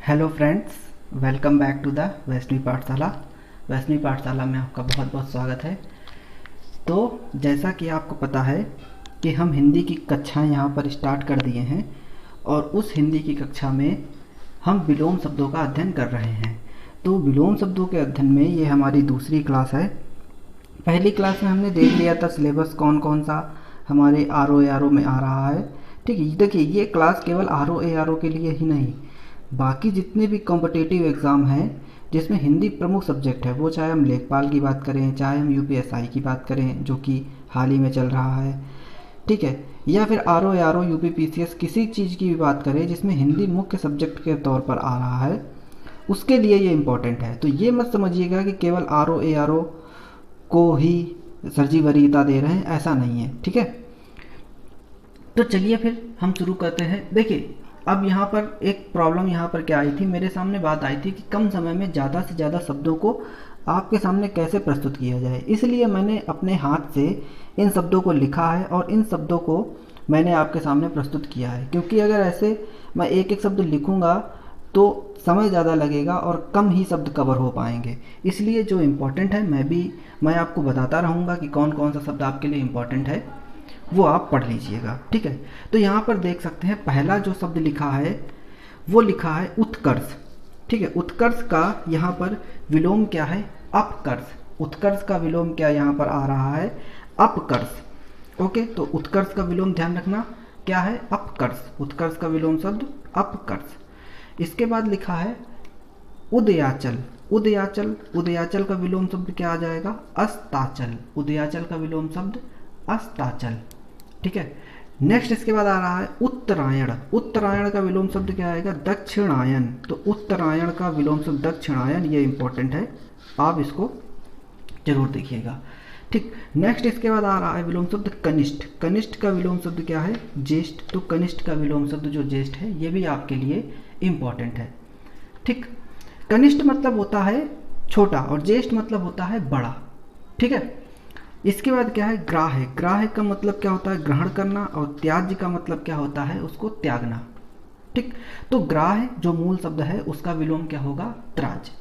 Hello friends, welcome back to the Vaishnavi Pathshala. Vaishnavi पाठशाला में आपका बहुत बहुत स्वागत है। तो जैसा कि आपको पता है कि हम हिंदी की कक्षाएं यहाँ पर स्टार्ट कर दिए हैं और उस हिंदी की कक्षा में हम विलोम शब्दों का अध्ययन कर रहे हैं। तो विलोम शब्दों के अध्ययन में ये हमारी दूसरी क्लास है। पहली क्लास में हमने देख लिया था सिलेबस कौन कौन सा हमारे R O A R O में आ रहा है। ठीक है, देखिए ये क्लास केवल R O A R O के लिए ही नहीं, बाकी जितने भी कॉम्पिटिटिव एग्ज़ाम हैं जिसमें हिंदी प्रमुख सब्जेक्ट है, वो चाहे हम लेखपाल की बात करें, चाहे हम यूपीएसआई की बात करें जो कि हाल ही में चल रहा है, ठीक है, या फिर आर ओ यूपी पीसीएस किसी चीज़ की भी बात करें जिसमें हिंदी मुख्य सब्जेक्ट के तौर पर आ रहा है, उसके लिए ये इम्पोर्टेंट है। तो ये मत समझिएगा कि केवल आर ओ को ही सर जी वरीयता दे रहे हैं, ऐसा नहीं है। ठीक है, तो चलिए फिर हम शुरू करते हैं। देखिए अब यहाँ पर एक प्रॉब्लम यहाँ पर क्या आई थी, मेरे सामने बात आई थी कि कम समय में ज़्यादा से ज़्यादा शब्दों को आपके सामने कैसे प्रस्तुत किया जाए। इसलिए मैंने अपने हाथ से इन शब्दों को लिखा है और इन शब्दों को मैंने आपके सामने प्रस्तुत किया है, क्योंकि अगर ऐसे मैं एक एक शब्द लिखूँगा तो समय ज़्यादा लगेगा और कम ही शब्द कवर हो पाएंगे। इसलिए जो इम्पोर्टेंट है मैं आपको बताता रहूँगा कि कौन कौन सा शब्द आपके लिए इम्पोर्टेंट है, वो आप पढ़ लीजिएगा। ठीक है, तो यहाँ पर देख सकते हैं पहला जो शब्द लिखा है वो लिखा है उत्कर्ष। ठीक है, उत्कर्ष का यहाँ पर विलोम क्या है? अपकर्ष। उत्कर्ष का विलोम क्या यहाँ पर आ रहा है? अपकर्ष। ओके, तो उत्कर्ष का विलोम ध्यान रखना क्या है? अपकर्ष। उत्कर्ष का विलोम शब्द अपकर्ष। इसके बाद लिखा है उदयाचल। उदयाचल, उदयाचल का विलोम शब्द क्या आ जाएगा? अस्ताचल। उदयाचल का विलोम शब्द अस्ताचल। ठीक है, नेक्स्ट इसके बाद आ रहा है उत्तरायण। उत्तरायण का विलोम शब्द क्या आएगा? दक्षिणायन। तो उत्तरायण का विलोम शब्द दक्षिणायन, ये इंपॉर्टेंट है, आप इसको जरूर देखिएगा। ठीक, नेक्स्ट इसके बाद आ रहा है विलोम शब्द कनिष्ठ। कनिष्ठ का विलोम शब्द क्या है? ज्येष्ठ। तो कनिष्ठ का विलोम शब्द जो ज्येष्ठ है ये भी आपके लिए इंपॉर्टेंट है। ठीक, कनिष्ठ मतलब होता है छोटा और ज्येष्ठ मतलब होता है बड़ा। ठीक है, इसके बाद क्या है? ग्राह्य। ग्राह्य का मतलब क्या होता है? ग्रहण करना, और त्याज्य का मतलब क्या होता है? उसको त्यागना। ठीक, तो ग्राह्य जो मूल शब्द है उसका विलोम क्या होगा? त्याज्य।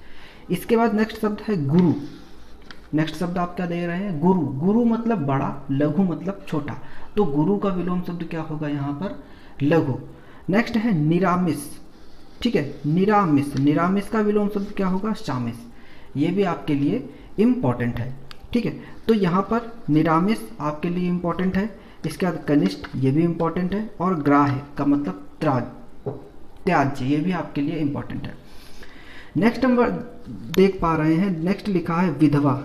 इसके बाद नेक्स्ट शब्द है गुरु। नेक्स्ट शब्द आप क्या दे रहे हैं? गुरु। गुरु मतलब बड़ा, लघु मतलब छोटा, तो गुरु का विलोम शब्द क्या होगा यहाँ पर? लघु। नेक्स्ट है निरामिष। ठीक है, निरामिष। निरामिष का विलोम शब्द क्या होगा? शामिष। ये भी आपके लिए इम्पॉर्टेंट है। ठीक है, तो यहाँ पर निरामिष आपके लिए इम्पोर्टेंट है। इसके बाद कनिष्ठ, ये भी इम्पोर्टेंट है, और ग्राह्य का मतलब त्याज्य, ये भी आपके लिए इम्पोर्टेंट है। नेक्स्ट हम देख पा रहे हैं, नेक्स्ट लिखा है विधवा।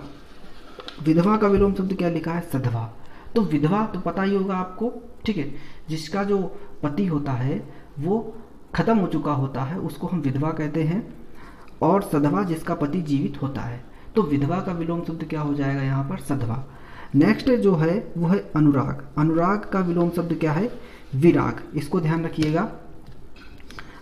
विधवा का विलोम शब्द क्या लिखा है? सधवा। तो विधवा तो पता ही होगा आपको। ठीक है, जिसका जो पति होता है वो खत्म हो चुका होता है उसको हम विधवा कहते हैं, और सधवा जिसका पति जीवित होता है। तो विधवा का विलोम शब्द क्या हो जाएगा यहाँ पर? सधवा। नेक्स्ट जो है वो है अनुराग। अनुराग का विलोम शब्द क्या है? विराग। इसको ध्यान रखिएगा,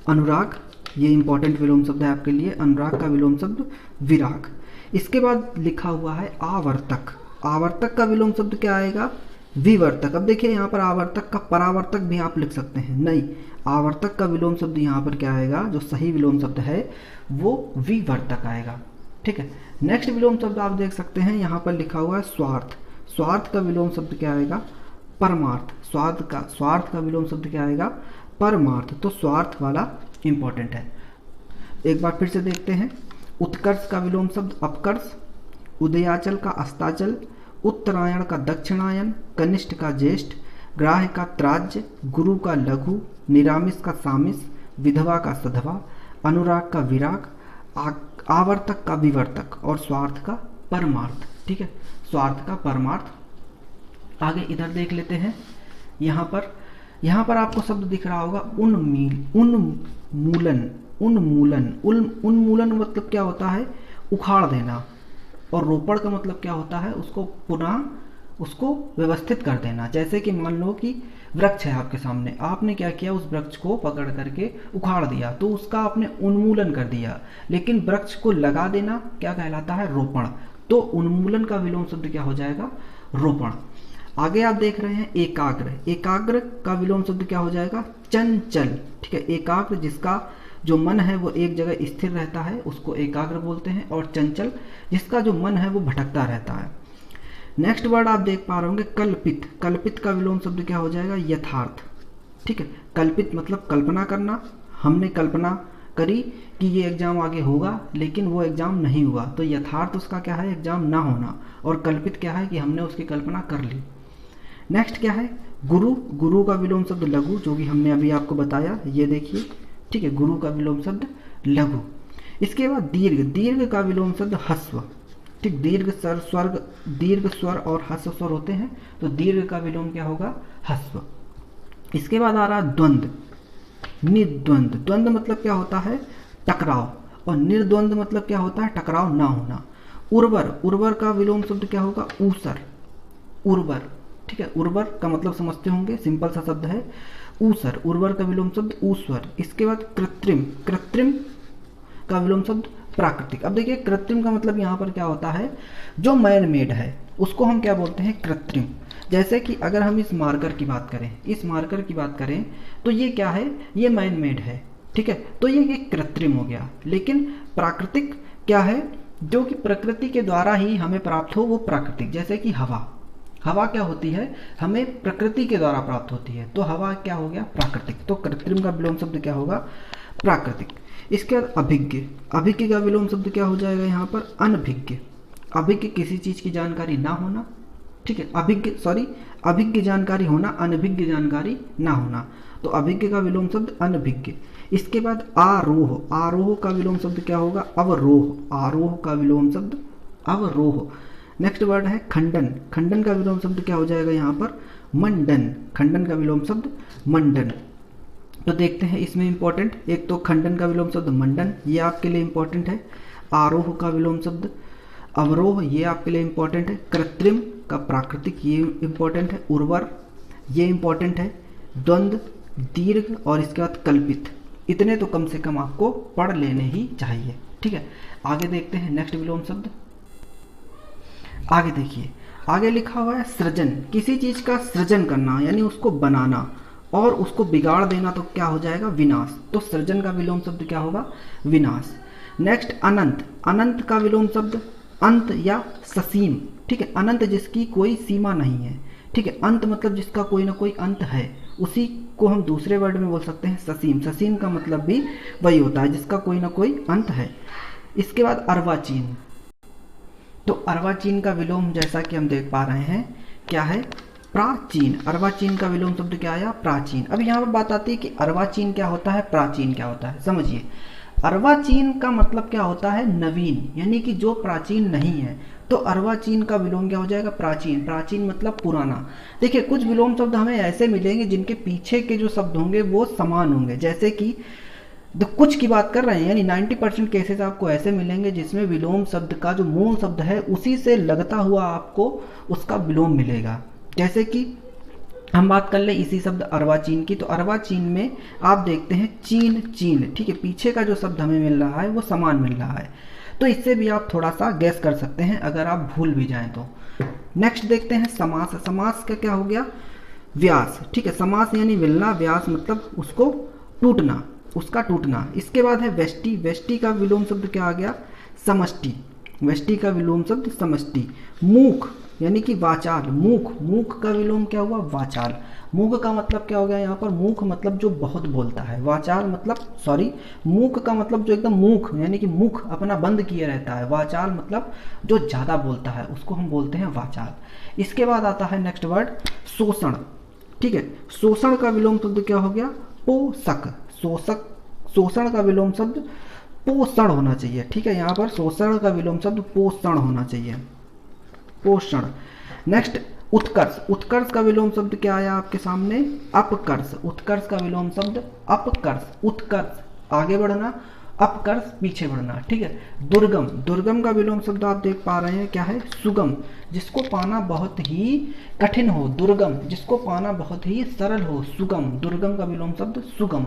अनुराग ये इंपॉर्टेंट विलोम शब्द है आपके लिए। अनुराग का विलोम शब्द विराग। इसके बाद लिखा हुआ है आवर्तक। आवर्तक का विलोम शब्द क्या आएगा? विवर्तक। अब देखिए यहाँ पर आवर्तक का परावर्तक भी आप लिख सकते हैं, नहीं, आवर्तक का विलोम शब्द यहाँ पर क्या आएगा? जो सही विलोम शब्द है वो विवर्तक आएगा। ठीक है, नेक्स्ट विलोम शब्द आप देख सकते हैं यहाँ पर लिखा हुआ है स्वार्थ। स्वार्थ का विलोम शब्द क्या आएगा? परमार्थ। स्वार्थ का विलोम शब्द क्या आएगा? परमार्थ। तो स्वार्थ वाला इंपॉर्टेंट है। एक बार फिर से देखते हैं, उत्कर्ष का विलोम शब्द अपकर्ष, उदयाचल का अस्ताचल, उत्तरायण का दक्षिणायन, कनिष्ठ का ज्येष्ठ, ग्राह्य का त्याज्य, गुरु का लघु, निरामिष का सामिष, विधवा का सधवा, अनुराग का विराग, आवर्तक का विवर्तक, और स्वार्थ का परमार्थ। ठीक है, स्वार्थ का परमार्थ। आगे इधर देख लेते हैं, यहाँ पर आपको शब्द दिख रहा होगा उन्मूलन। उन्मूलन मतलब क्या होता है? उखाड़ देना, और रोपण का मतलब क्या होता है? उसको पुनः उसको व्यवस्थित कर देना। जैसे कि मान लो कि वृक्ष है आपके सामने, आपने क्या किया? उस वृक्ष को पकड़ करके उखाड़ दिया, तो उसका आपने उन्मूलन कर दिया। लेकिन वृक्ष को लगा देना क्या कहलाता है? रोपण। तो उन्मूलन का विलोम शब्द क्या हो जाएगा? रोपण। आगे आप देख रहे हैं एकाग्र। एकाग्र का विलोम शब्द क्या हो जाएगा? चंचल। ठीक है, एकाग्र जिसका जो मन है वो एक जगह स्थिर रहता है उसको एकाग्र बोलते हैं, और चंचल जिसका जो मन है वो भटकता रहता है। नेक्स्ट वर्ड आप देख पा रहे होंगे कल्पित। कल्पित का विलोम शब्द क्या हो जाएगा? यथार्थ। ठीक है, कल्पित मतलब कल्पना करना। हमने कल्पना करी कि ये एग्जाम आगे होगा लेकिन वो एग्जाम नहीं हुआ, तो यथार्थ उसका क्या है? एग्जाम ना होना। और कल्पित क्या है? कि हमने उसकी कल्पना कर ली। नेक्स्ट क्या है? गुरु। गुरु का विलोम शब्द लघु, जो कि हमने अभी आपको बताया, ये देखिए। ठीक है, गुरु का विलोम शब्द लघु। इसके बाद दीर्घ। दीर्घ का विलोम शब्द ह्रस्व। ठीक, दीर्घ स्वर और ह्रस्व स्वर होते हैं, तो दीर्घ का विलोम क्या होगा? ह्रस्व। इसके बाद आ रहा द्वंद्व। निर्द्वंद। द्वंद्व मतलब क्या होता है? टकराव। और निर्द्वंद मतलब क्या होता है? टकराव ना होना। उर्वर। उर्वर का विलोम शब्द क्या होगा? ऊसर। उर्वर। ठीक है, उर्वर का मतलब समझते होंगे, सिंपल सा शब्द है ऊसर। उर्वर का विलोम शब्द ऊस्वर। इसके बाद कृत्रिम। कृत्रिम का विलोम शब्द प्राकृतिक। अब देखिए कृत्रिम का मतलब यहाँ पर क्या होता है? जो मैन मेड है उसको हम क्या बोलते हैं? कृत्रिम। जैसे कि अगर हम इस मार्कर की बात करें, तो ये क्या है? ये मैन मेड है। ठीक है, तो ये कृत्रिम हो गया। लेकिन प्राकृतिक क्या है? जो कि प्रकृति के द्वारा ही हमें प्राप्त हो, वो प्राकृतिक। जैसे कि हवा। हवा क्या होती है? हमें प्रकृति के द्वारा प्राप्त होती है, तो हवा क्या हो गया? प्राकृतिक। तो कृत्रिम का विलोम शब्द क्या होगा? प्राकृतिक। इसके बाद अभिज्ञ। अभिज्ञ का विलोम शब्द क्या हो जाएगा यहाँ पर? अनभिज्ञ। अभिज्ञ किसी चीज की जानकारी ना होना। ठीक है, अभिज्ञ जानकारी होना, अनभिज्ञ जानकारी ना होना, तो अभिज्ञ का विलोम शब्द अनभिज्ञ। इसके बाद आरोह। आरोह का विलोम शब्द क्या होगा? अवरोह। आरोह का विलोम शब्द अवरोह। नेक्स्ट वर्ड है खंडन। खंडन का विलोम शब्द क्या हो जाएगा यहाँ पर? मंडन। खंडन का विलोम शब्द मंडन। तो देखते हैं इसमें इंपॉर्टेंट, एक तो खंडन का विलोम शब्द मंडन, ये आपके लिए इंपॉर्टेंट है। आरोह का विलोम शब्द अवरोह, ये आपके लिए इंपॉर्टेंट है। कृत्रिम का प्राकृतिक, ये इंपॉर्टेंट है। उर्वर, ये इंपॉर्टेंट है। द्वंद्व, दीर्घ और इसके बाद कल्पित, इतने तो कम से कम आपको पढ़ लेने ही चाहिए। ठीक है, आगे देखते हैं नेक्स्ट विलोम शब्द। आगे देखिए, आगे लिखा हुआ है सृजन। किसी चीज का सृजन करना यानी उसको बनाना, और उसको बिगाड़ देना तो क्या हो जाएगा? विनाश। तो सृजन का विलोम शब्द क्या होगा? विनाश। नेक्स्ट अनंत। अनंत का विलोम शब्द अंत या ससीम। ठीक है, अनंत जिसकी कोई सीमा नहीं है। ठीक है, अंत मतलब जिसका कोई ना कोई अंत है, उसी को हम दूसरे वर्ड में बोल सकते हैं ससीम। ससीम का मतलब भी वही होता है जिसका कोई ना कोई अंत है। इसके बाद अर्वाचीन। तो अर्वाचीन का विलोम जैसा कि हम देख पा रहे हैं क्या है? प्राचीन। अर्वाचीन का विलोम शब्द क्या आया? प्राचीन। अब यहाँ पर बात आती है कि अर्वाचीन क्या होता है, प्राचीन क्या होता है। समझिए, अर्वाचीन का मतलब क्या होता है? नवीन, यानी कि जो प्राचीन नहीं है। तो अर्वाचीन का विलोम क्या हो जाएगा? प्राचीन। प्राचीन मतलब पुराना। देखिए, कुछ विलोम शब्द हमें ऐसे मिलेंगे जिनके पीछे के जो शब्द होंगे वो समान होंगे। जैसे कि कुछ की बात कर रहे हैं, यानी 90% केसेस आपको ऐसे मिलेंगे जिसमें विलोम शब्द का जो मूल शब्द है उसी से लगता हुआ आपको उसका विलोम मिलेगा। जैसे कि हम बात कर ले इसी शब्द अर्वाचीन की, तो अर्वाचीन में आप देखते हैं चीन, चीन। ठीक है, पीछे का जो शब्द हमें मिल रहा है वो समान मिल रहा है, तो इससे भी आप थोड़ा सा गैस कर सकते हैं अगर आप भूल भी जाएं तो। नेक्स्ट देखते हैं समास। समास का क्या हो गया? व्यास। ठीक है, समास यानी मिलना, व्यास मतलब उसको टूटना, उसका टूटना। इसके बाद है व्यष्टि। व्यष्टि का विलोम शब्द क्या आ गया? समष्टि। व्यष्टि का विलोम शब्द समष्टि। मूक यानी कि वाचाल। मूक, मूक का विलोम क्या हुआ? वाचाल। मूक का मतलब क्या हो गया यहाँ पर? मूक मतलब जो बहुत बोलता है। वाचाल मतलब मूक का मतलब जो एकदम मूक यानी कि मुख अपना बंद किए रहता है। वाचाल मतलब जो ज्यादा बोलता है, उसको हम बोलते हैं वाचाल। इसके बाद आता है नेक्स्ट वर्ड शोषण। ठीक है, शोषण का विलोम शब्द क्या हो गया? पोषक। शोषक, शोषण का विलोम शब्द पोषण होना चाहिए। ठीक है, यहाँ पर शोषण का विलोम शब्द पोषण होना चाहिए, पोषण। नेक्स्ट उत्कर्ष। उत्कर्ष का विलोम शब्द क्या आया आपके सामने? अपकर्ष। उत्कर्ष का विलोम शब्द अपकर्ष। उत्कर्ष आगे बढ़ना, अपकर्ष पीछे बढ़ना। ठीक है, दुर्गम। दुर्गम का विलोम शब्द आप देख पा रहे हैं क्या है? सुगम। जिसको पाना बहुत ही कठिन हो, दुर्गम। जिसको पाना बहुत ही सरल हो, सुगम। दुर्गम का विलोम शब्द सुगम।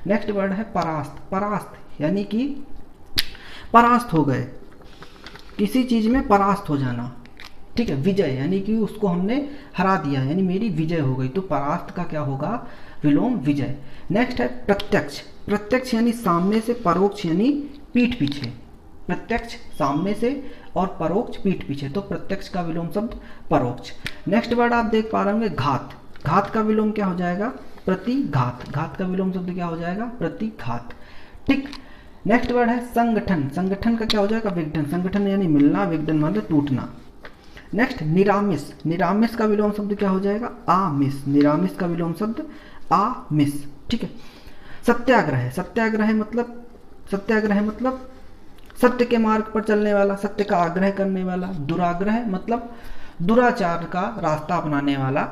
नेक्स्ट वर्ड है परास्त। परास्त यानी कि परास्त हो गए, किसी चीज में परास्त हो जाना। ठीक है, विजय यानी कि उसको हमने हरा दिया, यानी मेरी विजय हो गई, तो परास्त का क्या होगा? विलोम विजय। नेक्स्ट है प्रत्यक्ष। प्रत्यक्ष यानी सामने से, परोक्ष यानी पीठ पीछे। प्रत्यक्ष सामने से और परोक्ष पीठ पीछे, तो प्रत्यक्ष का विलोम शब्द परोक्ष। नेक्स्ट वर्ड आप देख पा रहे होंगे घात। घात का विलोम क्या हो जाएगा? प्रतिघात। घात का विलोम शब्द क्या हो जाएगा? प्रतिघात। ठीक। नेक्स्ट वर्ड है संगठन। संगठन का क्या हो जाएगा? विघटन। संगठन यानी मिलना, विघटन मतलब टूटना। नेक्स्ट निरामिस। निरामिस का विलोम शब्द क्या हो जाएगा? आमिस। निरामिस का विलोम शब्द आमिस। ठीक है। सत्याग्रह। सत्याग्रह मतलब सत्य के मार्ग पर चलने वाला, सत्य का आग्रह करने वाला। दुराग्रह मतलब दुराचार का रास्ता अपनाने वाला,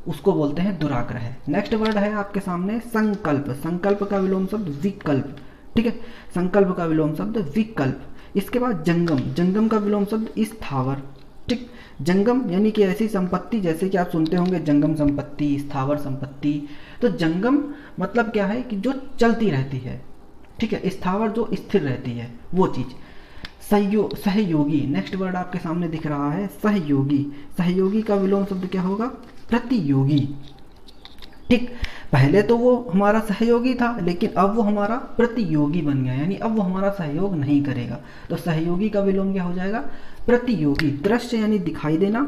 उसको बोलते हैं दुराग्रह। नेक्स्ट वर्ड है आपके सामने संकल्प। संकल्प का विलोम शब्द विकल्प। ठीक है। संकल्प का विलोम शब्द विकल्प। इसके बाद जंगम। जंगम का विलोम शब्द स्थावर। ठीक। जंगम यानी कि ऐसी संपत्ति, जैसे कि आप सुनते होंगे जंगम संपत्ति, स्थावर संपत्ति। तो जंगम मतलब क्या है कि जो चलती रहती है। ठीक है। स्थावर जो स्थिर रहती है, वो चीज। सहयोगी। नेक्स्ट वर्ड आपके सामने दिख रहा है सहयोगी। सहयोगी का विलोम शब्द क्या होगा? प्रतियोगी। ठीक। पहले तो वो हमारा सहयोगी था, लेकिन अब वो हमारा प्रतियोगी बन गया, यानी अब वो हमारा सहयोग नहीं करेगा। तो सहयोगी का विलोम क्या हो जाएगा? प्रतियोगी। दृश्य यानी दिखाई देना,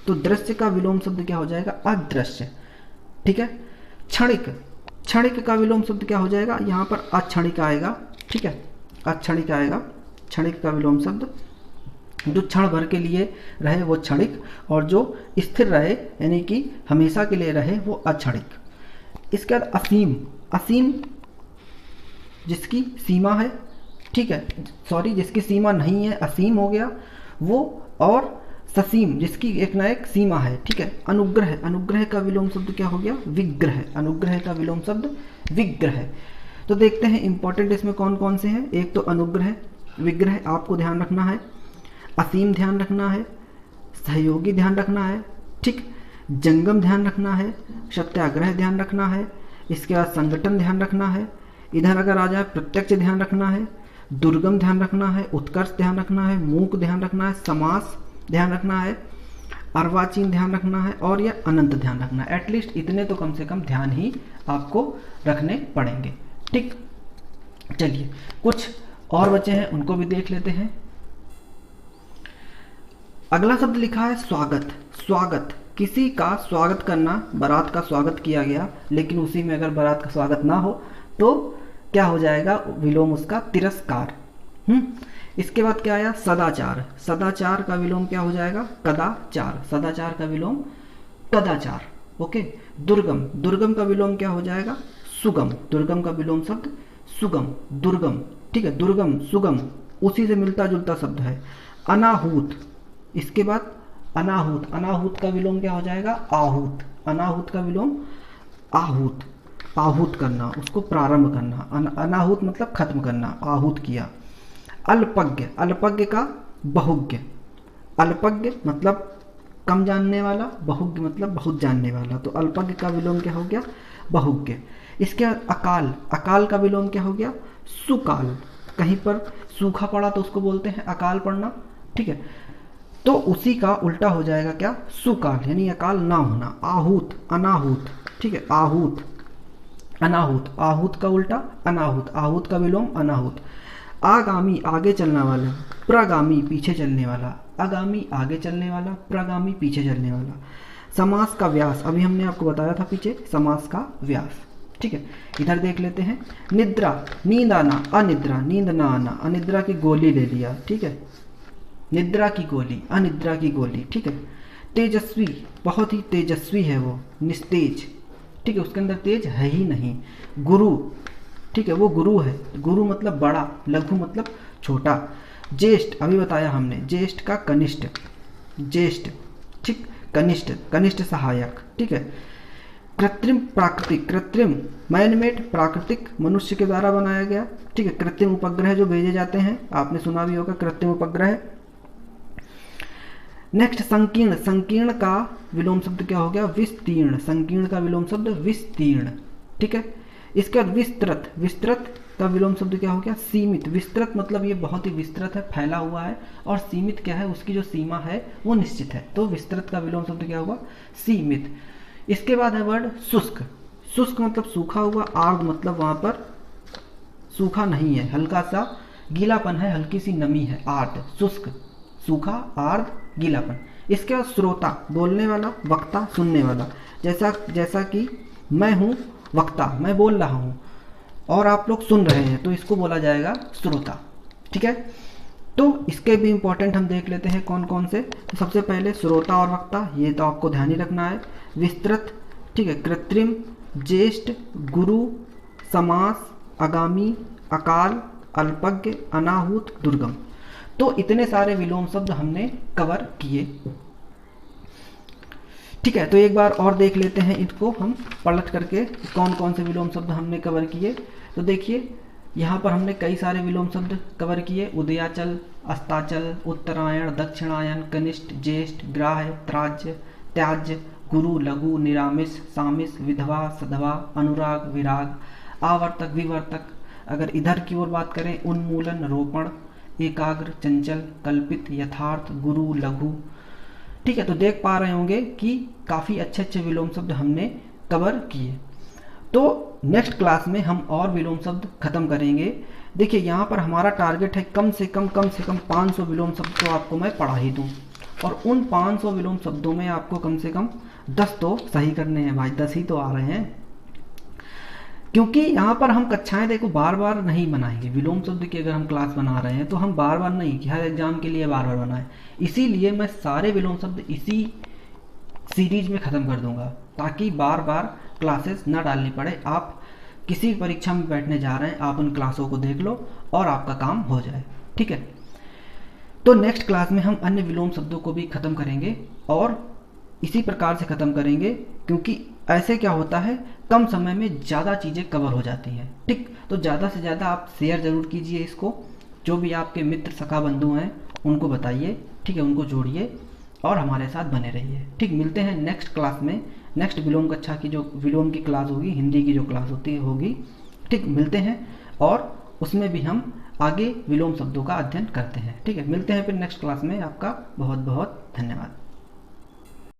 तो दृश्य का विलोम शब्द क्या हो जाएगा? अदृश्य। ठीक है। क्षणिक। क्षणिक का विलोम शब्द क्या हो जाएगा? यहाँ पर अक्षणिक आएगा। ठीक है। अक्षणिक आएगा। क्षणिक का विलोम शब्द जो क्षण भर के लिए रहे वो क्षणिक, और जो स्थिर रहे यानी कि हमेशा के लिए रहे वो अक्षणिक। इसके बाद असीम। असीम जिसकी सीमा है, ठीक है, सॉरी जिसकी सीमा नहीं है, असीम हो गया वो। और ससीम जिसकी एक ना एक सीमा है। ठीक है। अनुग्रह। अनुग्रह का विलोम शब्द क्या हो गया? विग्रह। अनुग्रह का विलोम शब्द विग्रह। तो देखते हैं इंपॉर्टेंट इसमें कौन कौन से हैं। एक तो अनुग्रह, विग्रह आपको ध्यान रखना है, असीम ध्यान रखना है, सहयोगी ध्यान रखना है। ठीक। जंगम ध्यान रखना है, सत्याग्रह ध्यान रखना है, इसके बाद संगठन ध्यान रखना है। इधर अगर आ जाए प्रत्यक्ष ध्यान रखना है, दुर्गम ध्यान रखना है, उत्कर्ष ध्यान रखना है, मूक ध्यान रखना है, समास ध्यान रखना है, अर्वाचीन ध्यान रखना है, और यह अनंत ध्यान रखना है। एटलीस्ट इतने तो कम से कम ध्यान ही आपको रखने पड़ेंगे। ठीक। चलिए कुछ और बचे हैं, उनको भी देख लेते हैं। अगला शब्द लिखा है स्वागत। स्वागत, किसी का स्वागत करना, बारात का स्वागत किया गया, लेकिन उसी में अगर बारात का स्वागत ना हो तो क्या हो जाएगा? विलोम उसका तिरस्कार। इसके बाद क्या आया? सदाचार। सदाचार का विलोम क्या हो जाएगा? कदाचार। सदाचार का विलोम कदाचार। ओके। दुर्गम। दुर्गम का विलोम क्या हो जाएगा? सुगम। दुर्गम का विलोम शब्द सुगम, दुर्गम। ठीक है। दुर्गम, सुगम उसी से मिलता जुलता शब्द है। अनाहूत। इसके बाद अनाहूत। अनाहूत का विलोम क्या हो जाएगा? आहूत। अनाहूत का विलोम आहूत। आहूत करना, उसको प्रारंभ करना। अनाहूत मतलब खत्म करना, आहूत किया। अल्पज्ञ। अल्पज्ञ का बहुज्ञ। अल्पज्ञ मतलब कम जानने वाला, बहुज्ञ मतलब बहुत जानने वाला। तो अल्पज्ञ का विलोम क्या हो गया? बहुज्ञ। इसके बाद अकाल। अकाल का विलोम क्या हो गया? सुकाल। कहीं पर सूखा पड़ा तो उसको बोलते हैं अकाल पड़ना। ठीक है। तो उसी का उल्टा हो जाएगा क्या? सुकाल, यानी अकाल ना होना। आहूत, अनाहूत। ठीक है। आहूत, अनाहूत। आहूत का उल्टा अनाहूत। आहूत का विलोम अनाहूत। आगामी, आगे चलने वाला। प्रगामी, पीछे चलने वाला। आगामी आगे चलने वाला, प्रगामी पीछे चलने वाला। समास का व्यास, अभी हमने आपको बताया था पीछे, समास का व्यास। ठीक है। इधर देख लेते हैं। निद्रा, नींद आना। अनिद्रा, नींद ना आना। अनिद्रा की गोली ले लिया। ठीक है। निद्रा की गोली, अनिद्रा की गोली। ठीक है। तेजस्वी, बहुत ही तेजस्वी है वो, निस्तेज। ठीक है। उसके अंदर तेज है ही नहीं। गुरु, ठीक है, वो गुरु है। गुरु मतलब बड़ा, लघु मतलब छोटा। ज्येष्ठ, अभी बताया हमने, ज्येष्ठ का कनिष्ठ। ज्येष्ठ, ठीक, कनिष्ठ, कनिष्ठ सहायक। ठीक है। कृत्रिम, प्राकृतिक। कृत्रिम मैनमेड, प्राकृतिक मनुष्य के द्वारा बनाया गया। ठीक है। कृत्रिम उपग्रह जो भेजे जाते हैं, आपने सुना भी होगा कृत्रिम उपग्रह। नेक्स्ट संकीर्ण। संकीर्ण का विलोम शब्द क्या हो गया? विस्तीर्ण। संकीर्ण का विलोम शब्द विस्तीर्ण। ठीक है। इसके बाद विस्तृत। विस्तृत का विलोम शब्द क्या हो गया? सीमित। विस्तृत मतलब ये बहुत ही विस्तृत है, फैला हुआ है, और सीमित क्या है? उसकी जो सीमा है वो निश्चित है। तो विस्तृत का विलोम शब्द क्या होगा? सीमित। इसके बाद है वर्ड शुष्क। शुष्क मतलब सूखा हुआ। आर्द्र मतलब वहां पर सूखा नहीं है, हल्का सा गीलापन है, हल्की सी नमी है, आर्द्र, शुष्क, सूखा, आर्द्र, गीलापन। इसके बाद श्रोता, बोलने वाला, वक्ता, सुनने वाला। जैसा कि मैं हूँ वक्ता, मैं बोल रहा हूँ और आप लोग सुन रहे हैं, तो इसको बोला जाएगा श्रोता। ठीक है, तो इसके भी इंपॉर्टेंट हम देख लेते हैं कौन कौन से। तो सबसे पहले श्रोता और वक्ता, ये तो आपको ध्यान ही रखना है। विस्तृत, ठीक है, कृत्रिम, ज्येष्ठ, गुरु, समास, आगामी, अकाल, अल्पज्ञ, अनाहूत, दुर्गम। तो इतने सारे विलोम शब्द हमने कवर किए। ठीक है, तो एक बार और देख लेते हैं इनको हम पलट करके, कौन कौन से विलोम शब्द हमने कवर किए। तो देखिए यहाँ पर हमने कई सारे विलोम शब्द कवर किए। उदयाचल, अस्ताचल, उत्तरायण, दक्षिणायन, कनिष्ठ, ज्येष्ठ, ग्राह्य, त्राज्य, त्याज्य, गुरु, लघु, निरामिष, सामिष, विधवा, सधवा, अनुराग, विराग, आवर्तक, विवर्तक। अगर इधर की ओर बात करें, उन्मूलन, रोपण, एकाग्र, चंचल, कल्पित, यथार्थ, गुरु, लघु। ठीक है, तो देख पा रहे होंगे कि काफ़ी अच्छे अच्छे विलोम शब्द हमने कवर किए। तो नेक्स्ट क्लास में हम और विलोम शब्द खत्म करेंगे। देखिए यहाँ पर हमारा टारगेट है कम से कम 500 विलोम शब्द तो आपको मैं पढ़ा ही दूँ, और उन 500 विलोम शब्दों में आपको कम से कम 10 तो सही करने हैं भाई, 10 ही तो आ रहे हैं। क्योंकि यहाँ पर हम कक्षाएं देखो बार बार नहीं बनाएंगे। विलोम शब्द की अगर हम क्लास बना रहे हैं तो हम बार बार नहीं कि हर एग्जाम के लिए बार बार बनाएं। इसीलिए मैं सारे विलोम शब्द इसी सीरीज में ख़त्म कर दूंगा, ताकि बार बार क्लासेस ना डालनी पड़े। आप किसी परीक्षा में बैठने जा रहे हैं, आप उन क्लासों को देख लो और आपका काम हो जाए। ठीक है, तो नेक्स्ट क्लास में हम अन्य विलोम शब्दों को भी ख़त्म करेंगे और इसी प्रकार से ख़त्म करेंगे, क्योंकि ऐसे क्या होता है कम समय में ज़्यादा चीज़ें कवर हो जाती हैं। ठीक, तो ज़्यादा से ज़्यादा आप शेयर ज़रूर कीजिए इसको, जो भी आपके मित्र सखा बंधु हैं उनको बताइए। ठीक है, उनको जोड़िए और हमारे साथ बने रहिए। ठीक, मिलते हैं नेक्स्ट क्लास में। नेक्स्ट विलोम कक्षा की जो विलोम की क्लास होगी, हिंदी की जो क्लास होगी। ठीक, मिलते हैं और उसमें भी हम आगे विलोम शब्दों का अध्ययन करते हैं। ठीक है, मिलते हैं फिर नेक्स्ट क्लास में। आपका बहुत बहुत धन्यवाद।